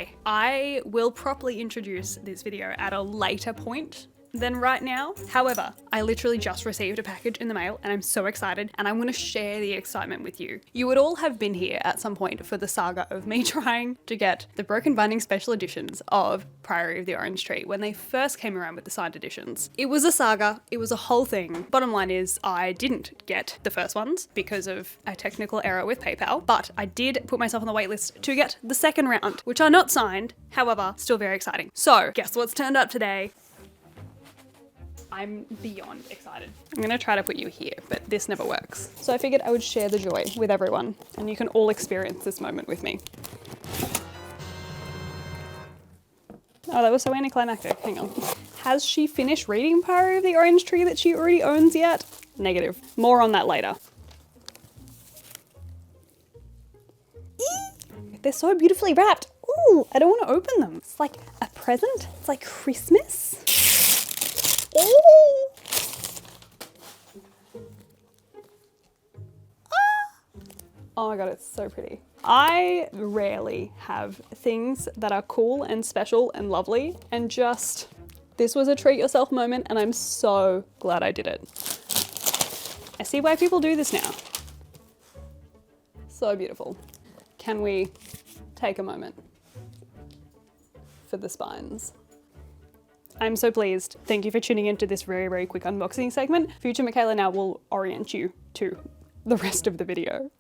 FYI, I will properly introduce this video at a later point than right now. However, I literally just received a package in the mail and I'm so excited, and I want to share the excitement with you. You would all have been here at some point for the saga of me trying to get the broken binding special editions of Priory of the Orange Tree when they first came around with the signed editions. It was a saga, it was a whole thing. Bottom line is I didn't get the first ones because of a technical error with PayPal, but I did put myself on the waitlist to get the second round, which are not signed, however, still very exciting. So guess what's turned up today? I'm beyond excited. I'm gonna try to put you here, but this never works. So I figured I would share the joy with everyone and you can all experience this moment with me. Oh, that was so anticlimactic. Hang on. Has she finished reading Priory of the Orange Tree that she already owns yet? Negative. More on that later. They're so beautifully wrapped. Ooh, I don't want to open them. It's like a present. It's like Christmas. Oh! Oh my god, it's so pretty. I rarely have things that are cool and special and lovely, and just, this was a treat yourself moment, and I'm so glad I did it. I see why people do this now. So beautiful. Can we take a moment for the spines? I'm so pleased. Thank you for tuning into this very, very quick unboxing segment. Future Meekela now will orient you to the rest of the video.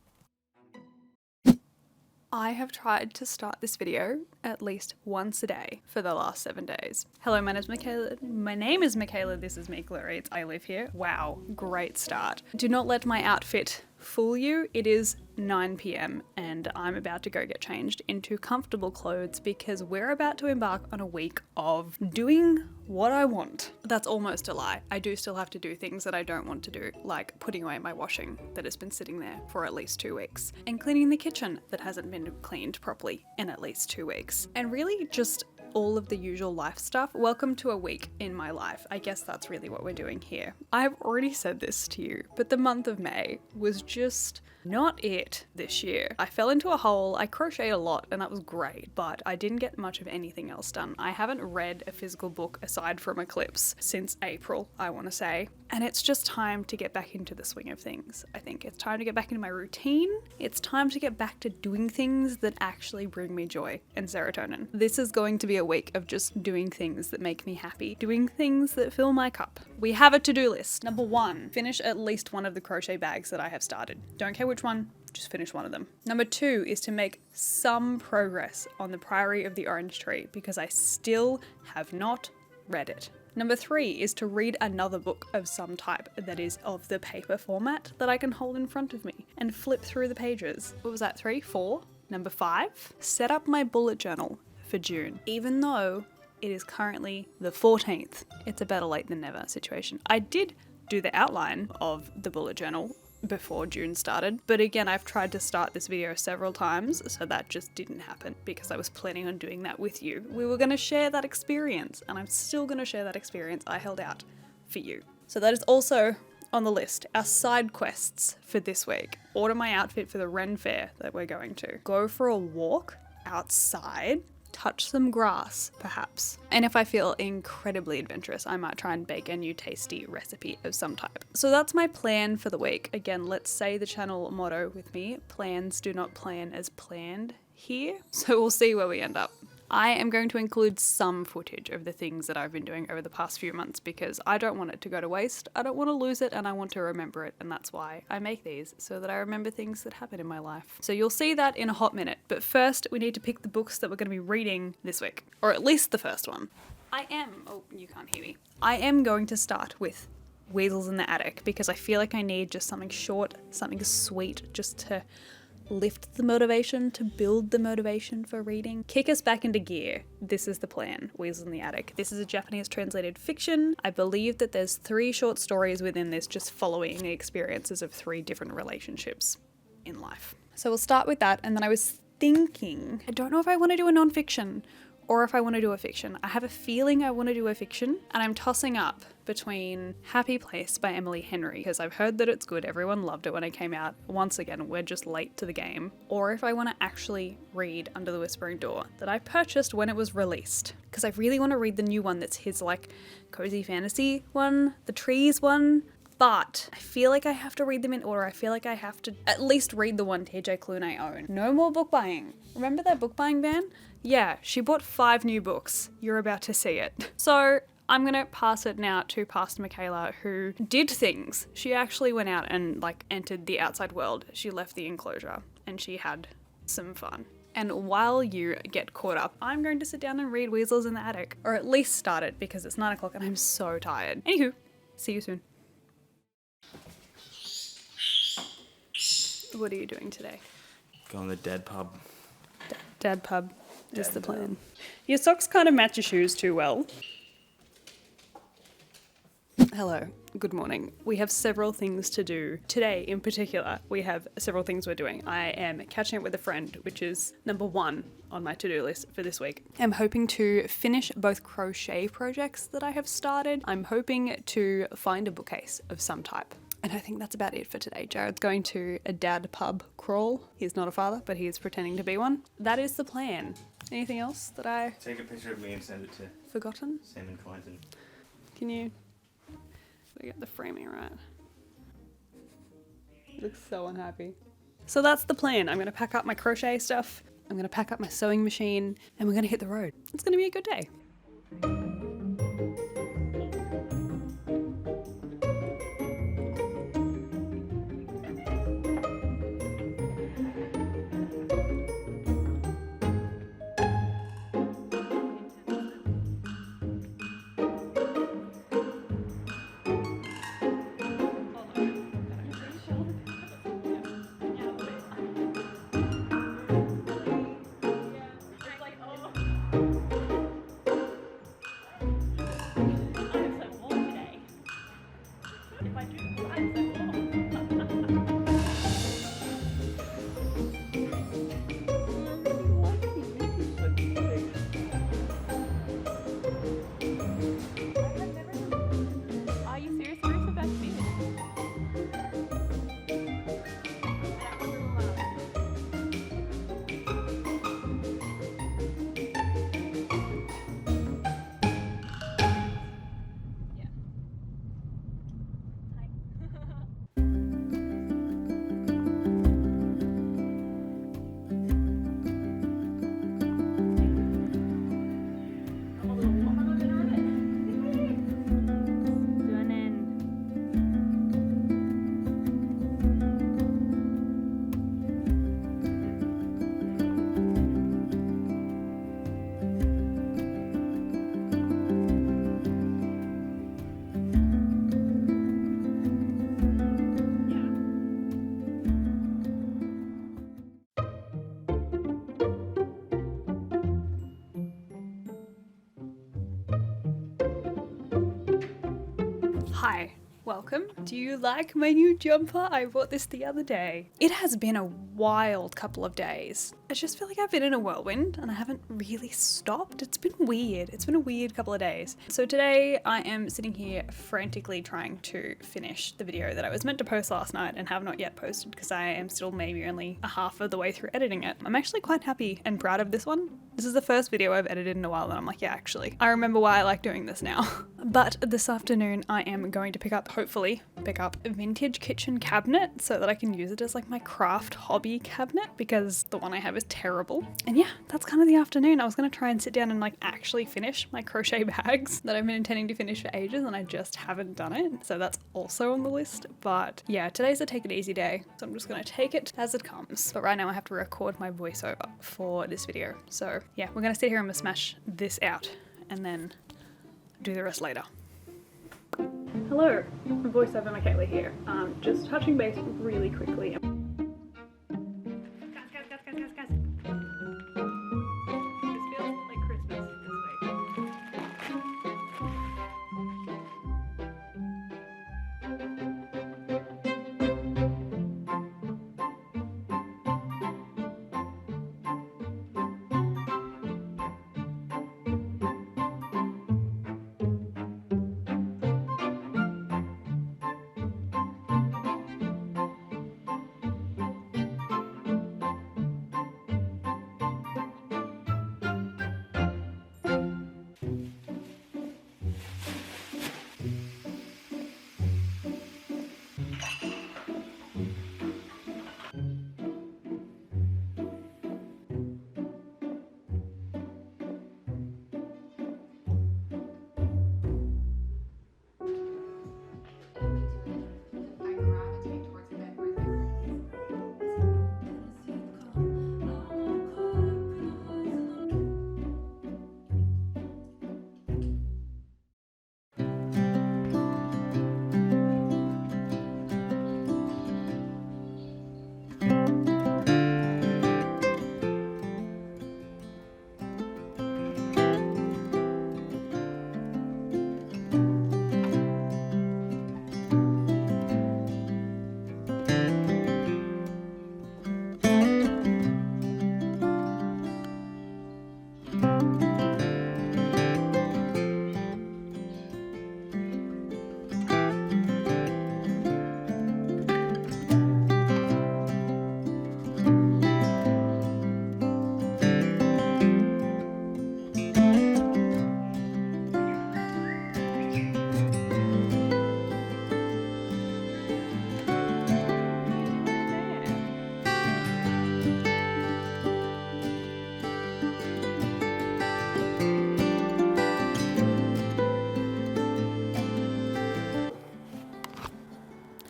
I have tried to start this video at least once a day for the last 7 days. Hello, my name is Meekela. This is Meekela Reads. I live here. Wow, great start. Do not let my outfit fool you. It is 9 p.m. and I'm about to go get changed into comfortable clothes because we're about to embark on a week of doing what I want. That's almost a lie. I do still have to do things that I don't want to do, like putting away my washing that has been sitting there for at least 2 weeks and cleaning the kitchen that hasn't been cleaned properly in at least 2 weeks. And really just all of the usual life stuff. Welcome to a week in my life. I guess that's really what we're doing here. I've already said this to you, but the month of May was just not it this year. I fell into a hole. I crocheted a lot and that was great, but I didn't get much of anything else done. I haven't read a physical book aside from Eclipse since April, I want to say. And it's just time to get back into the swing of things. I think it's time to get back into my routine. It's time to get back to doing things that actually bring me joy and serotonin. This is going to be a week of just doing things that make me happy, doing things that fill my cup. We have a to-do list. Number 1, finish at least one of the crochet bags that I have started. Don't care which one, just finish one of them. Number 2 is to make some progress on the Priory of the Orange Tree because I still have not read it. Number 3 is to read another book of some type that is of the paper format that I can hold in front of me and flip through the pages. What was that, 3, 4? Number 5, set up my bullet journal for June. Even though it is currently the 14th, it's a better late than never situation. I did do the outline of the bullet journal before June started, but again, I've tried to start this video several times, so that just didn't happen because I was planning on doing that with you. We were going to share that experience, and I'm still going to share that experience I held out for you. So that is also on the list, our side quests for this week. Order my outfit for the Ren Fair that we're going to. Go for a walk outside, touch some grass, perhaps. And if I feel incredibly adventurous, I might try and bake a new tasty recipe of some type. So that's my plan for the week. Again, let's say the channel motto with me, plans do not plan as planned here. So we'll see where we end up. I am going to include some footage of the things that I've been doing over the past few months because I don't want it to go to waste. I don't want to lose it and I want to remember it, and that's why I make these, so that I remember things that happen in my life. So you'll see that in a hot minute, but first we need to pick the books that we're going to be reading this week, or at least the first one. Oh, you can't hear me. I am going to start with Weasels in the Attic because I feel like I need just something short, something sweet, just to lift the motivation, to build the motivation for reading. Kick us back into gear. This is the plan, Weasels in the Attic. This is a Japanese translated fiction. I believe that there's 3 short stories within this just following the experiences of 3 different relationships in life. So we'll start with that, and then I was thinking, I don't know if I want to do a non-fiction or if I want to do a fiction. I have a feeling I want to do a fiction, and I'm tossing up between Happy Place by Emily Henry, because I've heard that it's good, everyone loved it when it came out. Once again, we're just late to the game. Or if I want to actually read Under the Whispering Door, that I purchased when it was released. Because I really want to read the new one that's his like cozy fantasy one, the trees one. But I feel like I have to read them in order. I feel like I have to at least read the one TJ Klune own. No more book buying. Remember that book buying ban? Yeah, she bought 5 new books. You're about to see it. So I'm gonna pass it now to Pastor Meekela, who did things. She actually went out and like entered the outside world. She left the enclosure and she had some fun. And while you get caught up, I'm going to sit down and read Weasels in the Attic. Or at least start it because it's 9 o'clock and I'm so tired. Anywho, see you soon. What are you doing today? Going to the dead pub. Dad pub is the plan. Your socks kind of match your shoes too well. Hello, good morning. We have several things to do. Today in particular, we have several things we're doing. I am catching up with a friend, which is number 1 on my to-do list for this week. I'm hoping to finish both crochet projects that I have started. I'm hoping to find a bookcase of some type. And I think that's about it for today. Jared's going to a dad pub crawl. He's not a father, but he is pretending to be one. That is the plan. Anything else that I... Take a picture of me and send it to... Forgotten? Sam and Quentin. Can you... get the framing right? He looks so unhappy. So that's the plan. I'm going to pack up my crochet stuff. I'm going to pack up my sewing machine and we're going to hit the road. It's going to be a good day. Hi, welcome. Do you like my new jumper? I bought this the other day. It has been a wild couple of days. I just feel like I've been in a whirlwind and I haven't really stopped. It's been weird. It's been a weird couple of days. So today I am sitting here frantically trying to finish the video that I was meant to post last night and have not yet posted because I am still maybe only a half of the way through editing it. I'm actually quite happy and proud of this one. This is the first video I've edited in a while and I'm like, yeah, actually, I remember why I like doing this now. But this afternoon I am going to hopefully pick up a vintage kitchen cabinet so that I can use it as like my craft hobby cabinet because the one I have is terrible. And yeah, that's kind of the afternoon. I was going to try and sit down and like actually finish my crochet bags that I've been intending to finish for ages and I just haven't done it. So that's also on the list. But yeah, today's a take it easy day. So I'm just going to take it as it comes. But right now I have to record my voiceover for this video. So yeah, we're going to sit here and smash this out and then do the rest later. Hello, Voiceover Meekela here. Just touching base really quickly. Guys. This feels like Christmas this week.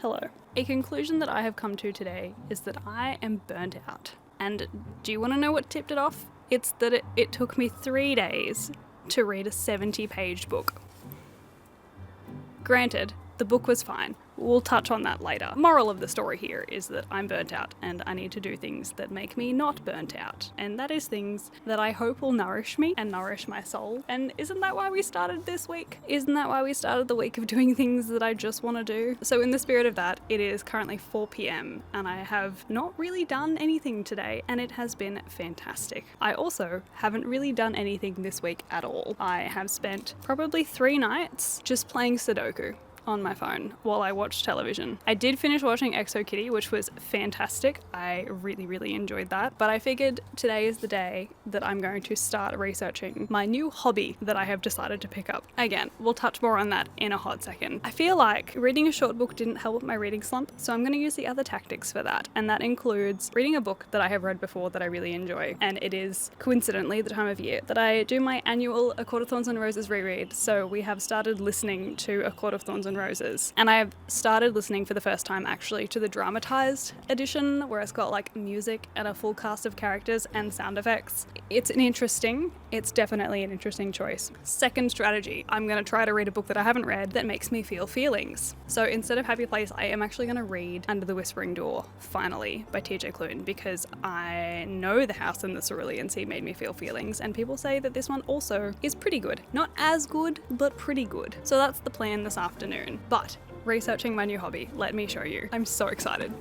Hello. A conclusion that I have come to today is that I am burnt out. And do you want to know what tipped it off? It's that it took me 3 days to read a 70-page book. Granted, the book was fine. We'll touch on that later. Moral of the story here is that I'm burnt out and I need to do things that make me not burnt out. And that is things that I hope will nourish me and nourish my soul. And isn't that why we started this week? Isn't that why we started the week of doing things that I just want to do? So in the spirit of that, it is currently 4 p.m. and I have not really done anything today, and it has been fantastic. I also haven't really done anything this week at all. I have spent probably 3 nights just playing Sudoku on my phone while I watched television. I did finish watching Exo Kitty, which was fantastic. I really enjoyed that. But I figured today is the day that I'm going to start researching my new hobby that I have decided to pick up. Again, we'll touch more on that in a hot second. I feel like reading a short book didn't help my reading slump, so I'm going to use the other tactics for that. And that includes reading a book that I have read before that I really enjoy. And it is coincidentally the time of year that I do my annual A Court of Thorns and Roses reread. So we have started listening to A Court of Thorns and Roses. And I've started listening for the first time actually to the dramatized edition where it's got like music and a full cast of characters and sound effects. It's definitely an interesting choice. Second strategy, I'm going to try to read a book that I haven't read that makes me feel feelings. So instead of Happy Place, I am actually going to read Under the Whispering Door, finally, by TJ Klune, because I know The House and the Cerulean Sea made me feel feelings, and people say that this one also is pretty good. Not as good, but pretty good. So that's the plan this afternoon. But researching my new hobby, let me show you. I'm so excited.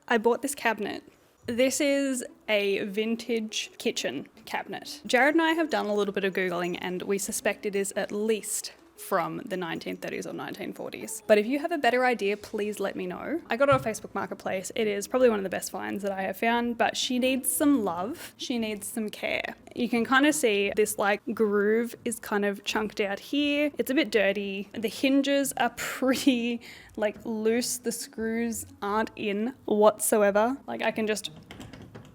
I bought this cabinet. This is a vintage kitchen cabinet. Jared and I have done a little bit of Googling and we suspect it is at least from the 1930s or 1940s. But if you have a better idea, please let me know. I got it on Facebook Marketplace. It is probably one of the best finds that I have found, but she needs some love. She needs some care. You can kind of see this like groove is kind of chunked out here. It's a bit dirty. The hinges are pretty like loose. The screws aren't in whatsoever. Like I can just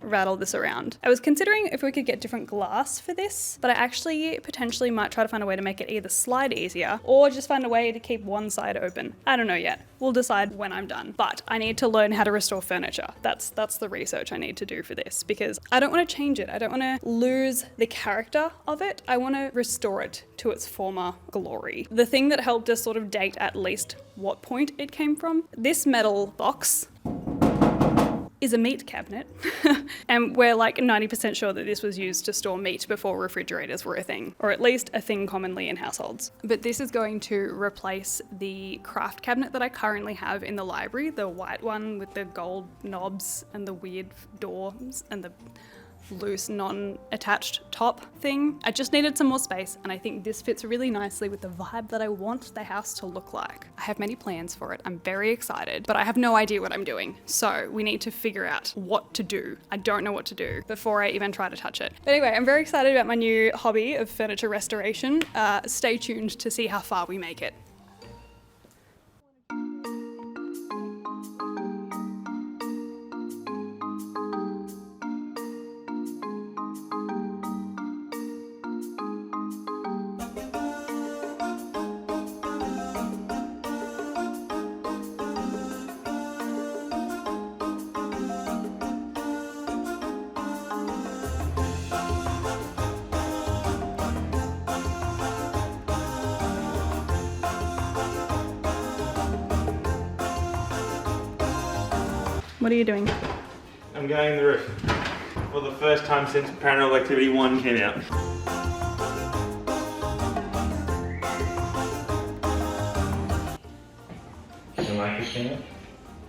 rattle this around. I was considering if we could get different glass for this, but I actually potentially might try to find a way to make it either slide easier or just find a way to keep one side open. I don't know yet. We'll decide when I'm done. But I need to learn how to restore furniture. That's the research I need to do for this because I don't want to change it. I don't want to lose the character of it. I want to restore it to its former glory. The thing that helped us sort of date at least what point it came from, this metal box is a meat cabinet. And we're like 90% sure that this was used to store meat before refrigerators were a thing, or at least a thing commonly in households. But this is going to replace the craft cabinet that I currently have in the library, the white one with the gold knobs and the weird doors and the loose non-attached top thing. I just needed some more space and I think this fits really nicely with the vibe that I want the house to look like. I have many plans for it. I'm very excited, but I have no idea what I'm doing. So we need to figure out what to do. I don't know what to do before I even try to touch it. But anyway, I'm very excited about my new hobby of furniture restoration. Stay tuned to see how far we make it. What are you doing? I'm going the roof for the first time since Paranormal Activity 1 came out. You like this thing?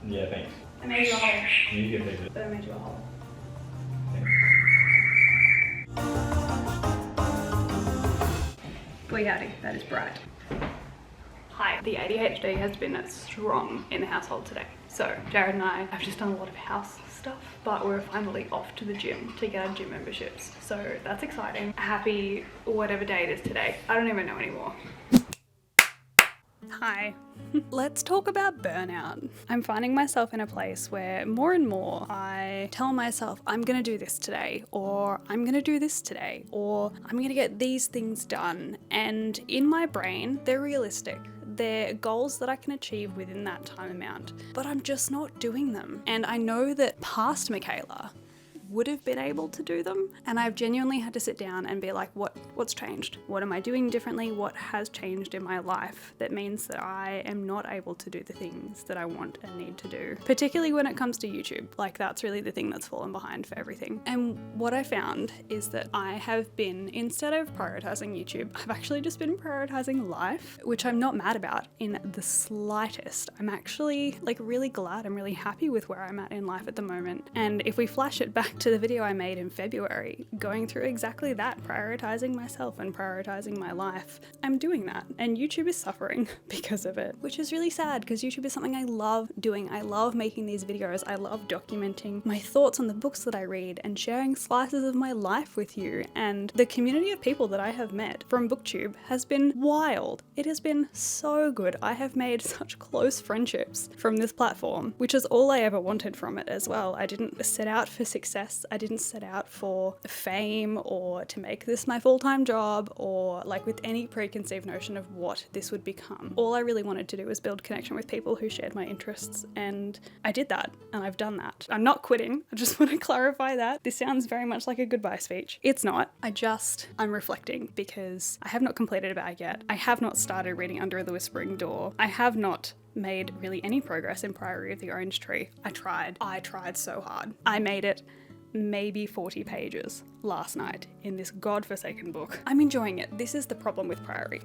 Yeah, thanks. I made you a hole. You can fix it. But I made you a hole. Boy howdy, that is bright. Hi. The ADHD has been strong in the household today. So Jared and I have just done a lot of house stuff, but we're finally off to the gym to get our gym memberships. So that's exciting. Happy whatever day it is today. I don't even know anymore. Hi. Let's talk about burnout. I'm finding myself in a place where more and more I tell myself I'm gonna do this today, or I'm gonna do this today, or I'm gonna get these things done. And in my brain, they're realistic. They're goals that I can achieve within that time amount, but I'm just not doing them. And I know that past Meekela would have been able to do them, and I've genuinely had to sit down and be like, what's changed? What am I doing differently? What has changed in my life that means that I am not able to do the things that I want and need to do, particularly when it comes to YouTube. Like, that's really the thing that's fallen behind for everything. And what I found is that I have been, instead of prioritizing YouTube, I've actually just been prioritizing life, which I'm not mad about in the slightest. I'm actually like really glad, I'm really happy with where I'm at in life at the moment. And if we flash it back to the video I made in February, going through exactly that, prioritizing myself and prioritizing my life, I'm doing that. And YouTube is suffering because of it, which is really sad because YouTube is something I love doing. I love making these videos. I love documenting my thoughts on the books that I read and sharing slices of my life with you. And the community of people that I have met from BookTube has been wild. It has been so good. I have made such close friendships from this platform, which is all I ever wanted from it as well. I didn't set out for success. I didn't set out for fame or to make this my full-time job or like with any preconceived notion of what this would become. All I really wanted to do was build connection with people who shared my interests, and I did that, and I've done that. I'm not quitting. I just want to clarify that. This sounds very much like a goodbye speech. It's not. I'm reflecting because I have not completed a bag yet. I have not started reading Under the Whispering Door. I have not made really any progress in Priory of the Orange Tree. I tried so hard. I made it maybe 40 pages last night in this godforsaken book. I'm enjoying it. This is the problem with Priory.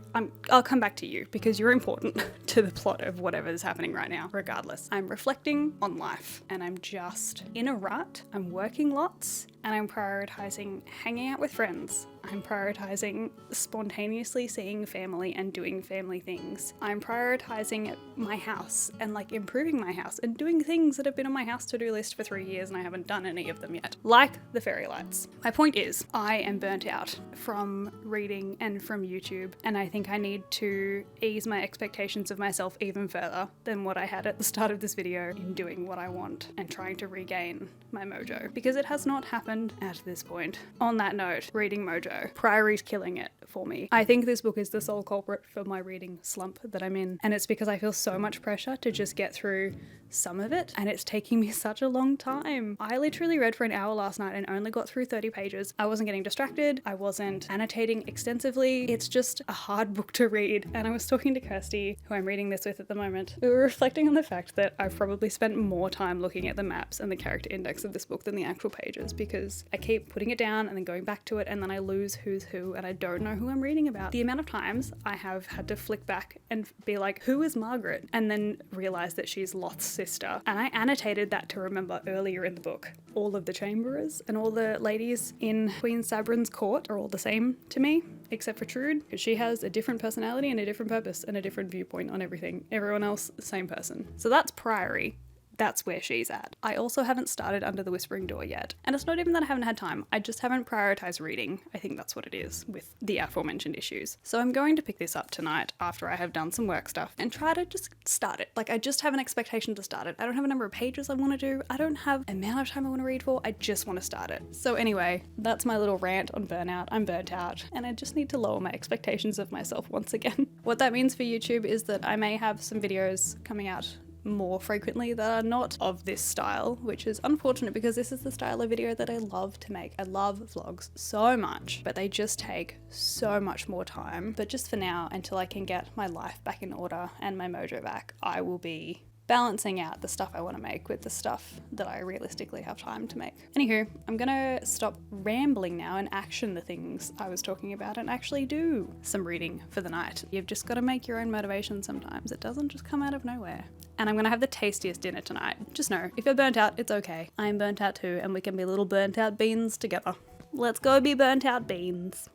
I'll come back to you because you're important to the plot of whatever is happening right now. Regardless, I'm reflecting on life and I'm just in a rut. I'm working lots and I'm prioritizing hanging out with friends. I'm prioritizing spontaneously seeing family and doing family things. I'm prioritizing my house and like improving my house and doing things that have been on my house to-do list for 3 years and I haven't done any of them yet. Like the fairy lights. My point is, I am burnt out from reading and from YouTube, and I think I need to ease my expectations of myself even further than what I had at the start of this video in doing what I want and trying to regain my mojo, because it has not happened at this point. On that note, reading mojo. Priory's killing it for me. I think this book is the sole culprit for my reading slump that I'm in, and it's because I feel so much pressure to just get through some of it, and it's taking me such a long time. I literally read for an hour last night and only got through 30 pages. I wasn't getting distracted. I wasn't annotating extensively. It's just a hard book to read. And I was talking to Kirsty, who I'm reading this with at the moment. We were reflecting on the fact that I've probably spent more time looking at the maps and the character index of this book than the actual pages, because I keep putting it down and then going back to it, and then I lose who's who and I don't know who I'm reading about. The amount of times I have had to flick back and be like, who is Margaret? And then realize that she's Lot's sister. And I annotated that to remember earlier in the book. All of the chamberers and all the ladies in Queen Sabrin's court are all the same to me, except for Trude, because she has a different personality and a different purpose and a different viewpoint on everything. Everyone else, same person. So that's Priory. That's where she's at. I also haven't started Under the Whispering Door yet. And it's not even that I haven't had time. I just haven't prioritized reading. I think that's what it is with the aforementioned issues. So I'm going to pick this up tonight after I have done some work stuff and try to just start it. Like, I just have an expectation to start it. I don't have a number of pages I want to do. I don't have an amount of time I want to read for. I just want to start it. So anyway, that's my little rant on burnout. I'm burnt out and I just need to lower my expectations of myself once again. What that means for YouTube is that I may have some videos coming out more frequently that are not of this style, which is unfortunate because this is the style of video that I love to make. I love vlogs so much, but they just take so much more time. But just for now, until I can get my life back in order and my mojo back, I will be balancing out the stuff I want to make with the stuff that I realistically have time to make. Anywho, I'm gonna stop rambling now and action the things I was talking about and actually do some reading for the night. You've just got to make your own motivation sometimes. It doesn't just come out of nowhere. And I'm gonna have the tastiest dinner tonight. Just know, if you're burnt out, it's okay. I'm burnt out too, and we can be little burnt out beans together. Let's go be burnt out beans.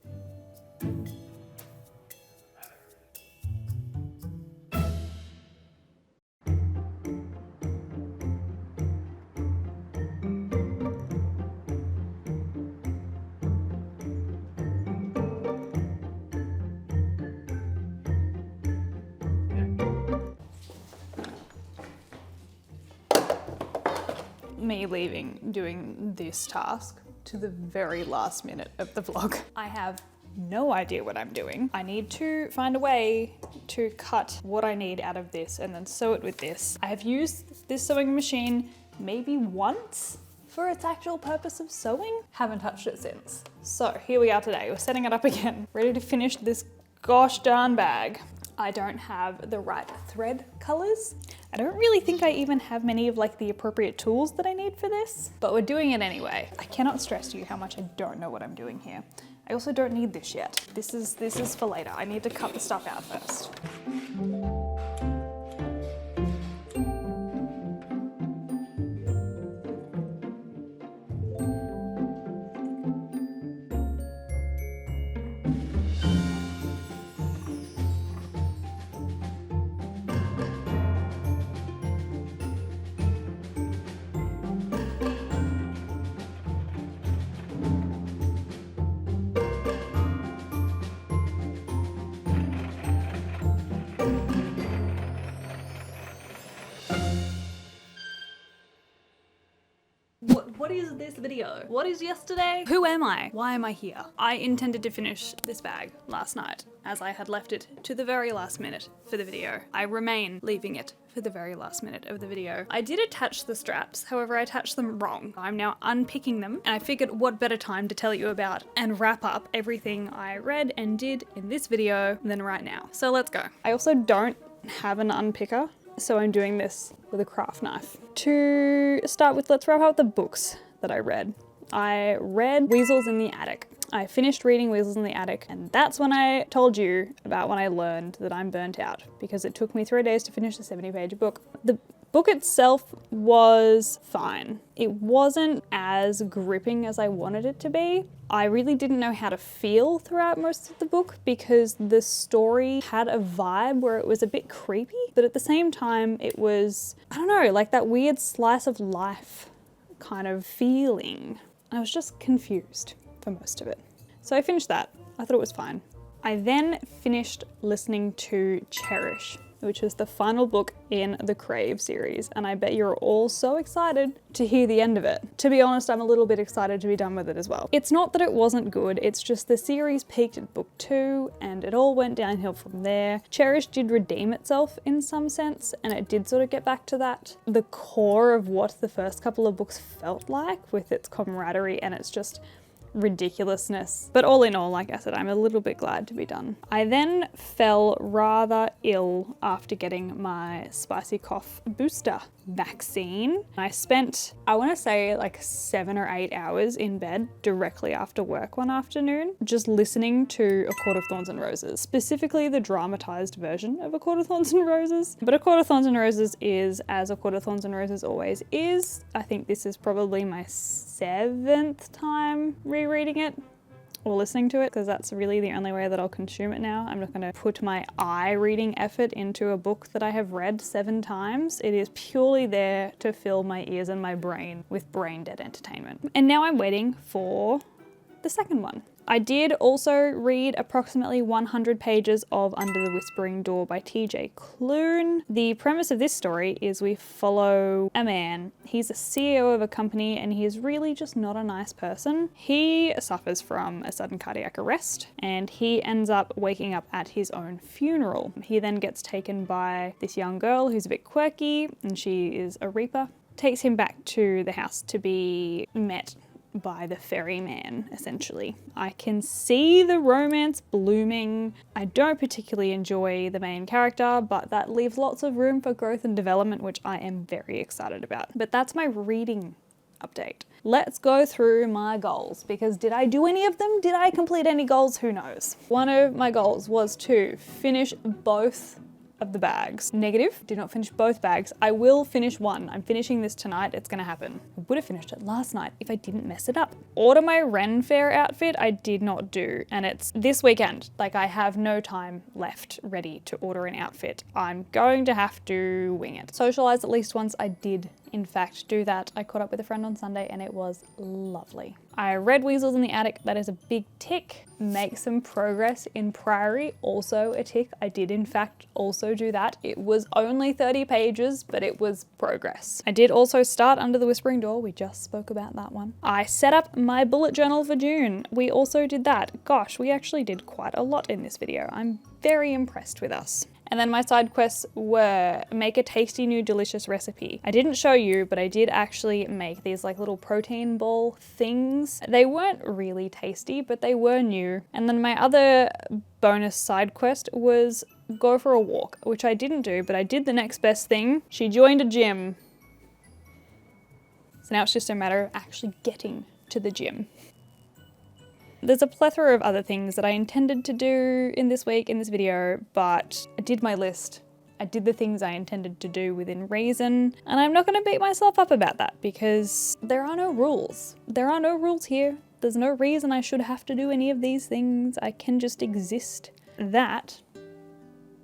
me doing this task to the very last minute of the vlog. I have no idea what I'm doing. I need to find a way to cut what I need out of this and then sew it with this. I have used this sewing machine maybe once for its actual purpose of sewing. Haven't touched it since. So here we are today. We're setting it up again, ready to finish this gosh darn bag. I don't have the right thread colors. I don't really think I even have many of like the appropriate tools that I need for this, but we're doing it anyway. I cannot stress to you how much I don't know what I'm doing here. I also don't need this yet. This is for later. I need to cut the stuff out first. What is this video? What is yesterday? Who am I? Why am I here? I intended to finish this bag last night, as I had left it to the very last minute for the video. I remain leaving it for the very last minute of the video. I did attach the straps, however I attached them wrong. I'm now unpicking them, and I figured what better time to tell you about and wrap up everything I read and did in this video than right now. So let's go. I also don't have an unpicker, so I'm doing this with a craft knife. To start with, let's wrap up the books that I read. I read Weasels in the Attic. I finished reading Weasels in the Attic, and that's when I told you about when I learned that I'm burnt out, because it took me 3 days to finish a 70-page book. The book itself was fine. It wasn't as gripping as I wanted it to be. I really didn't know how to feel throughout most of the book because the story had a vibe where it was a bit creepy, but at the same time it was, I don't know, like that weird slice of life kind of feeling. I was just confused for most of it. So I finished that. I thought it was fine. I then finished listening to Cherish, which is the final book in the Crave series, and I bet you're all so excited to hear the end of it. To be honest, I'm a little bit excited to be done with it as well. It's not that it wasn't good, it's just the series peaked at book 2 and it all went downhill from there. Cherish did redeem itself in some sense, and it did sort of get back to that, the core of what the first couple of books felt like, with its camaraderie and its just ridiculousness. But all in all, like I said, I'm a little bit glad to be done. I then fell rather ill after getting my spicy cough booster vaccine. I spent, I want to say like 7 or 8 hours in bed directly after work one afternoon, just listening to A Court of Thorns and Roses, specifically the dramatized version of A Court of Thorns and Roses. But A Court of Thorns and Roses is as A Court of Thorns and Roses always is. I think this is probably my 7th time rereading it or listening to it, because that's really the only way that I'll consume it now. I'm not going to put my eye reading effort into a book that I have read 7 times. It is purely there to fill my ears and my brain with brain dead entertainment. And now I'm waiting for the second one. I did also read approximately 100 pages of Under the Whispering Door by TJ Klune. The premise of this story is we follow a man. He's a CEO of a company and he is really just not a nice person. He suffers from a sudden cardiac arrest and he ends up waking up at his own funeral. He then gets taken by this young girl who's a bit quirky and she is a reaper. Takes him back to the house to be met by the ferryman, essentially. I can see the romance blooming. I don't particularly enjoy the main character, but that leaves lots of room for growth and development, which I am very excited about. But that's my reading update. Let's go through my goals, because did I do any of them? Did I complete any goals? Who knows? One of my goals was to finish both of the bags. Negative, did not finish both bags. I will finish one. I'm finishing this tonight. It's gonna happen. I would have finished it last night if I didn't mess it up. Order my Ren Fair outfit, I did not do. And it's this weekend. Like, I have no time left ready to order an outfit. I'm going to have to wing it. Socialize at least once, I did in fact do that. I caught up with a friend on Sunday and it was lovely. I read Weasels in the Attic, that is a big tick. make some progress in Priory, also a tick. I did in fact also do that. It was only 30 pages, but it was progress. I did also start Under the Whispering Door. We just spoke about that one. I set up my bullet journal for June. We also did that. Gosh, we actually did quite a lot in this video. I'm very impressed with us. And then my side quests were make a tasty new delicious recipe. I didn't show you, but I did actually make these like little protein ball things. They weren't really tasty, but they were new. And then my other bonus side quest was go for a walk, which I didn't do, but I did the next best thing. She joined a gym. So now it's just a matter of actually getting to the gym. There's a plethora of other things that I intended to do in this week, in this video, but I did my list. I did the things I intended to do within reason, and I'm not going to beat myself up about that because there are no rules. There are no rules here. There's no reason I should have to do any of these things. I can just exist. That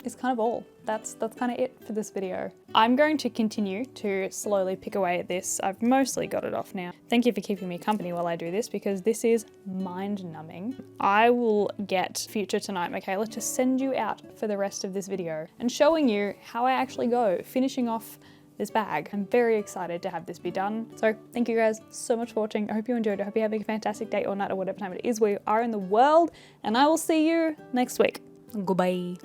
is kind of all. That's kind of it for this video. I'm going to continue to slowly pick away at this. I've mostly got it off now. Thank you for keeping me company while I do this because this is mind-numbing. I will get future tonight, Michaela, to send you out for the rest of this video and showing you how I actually go, finishing off this bag. I'm very excited to have this be done. So thank you guys so much for watching. I hope you enjoyed. I hope you're having a fantastic day or night or whatever time it is where you are in the world, and I will see you next week. Goodbye.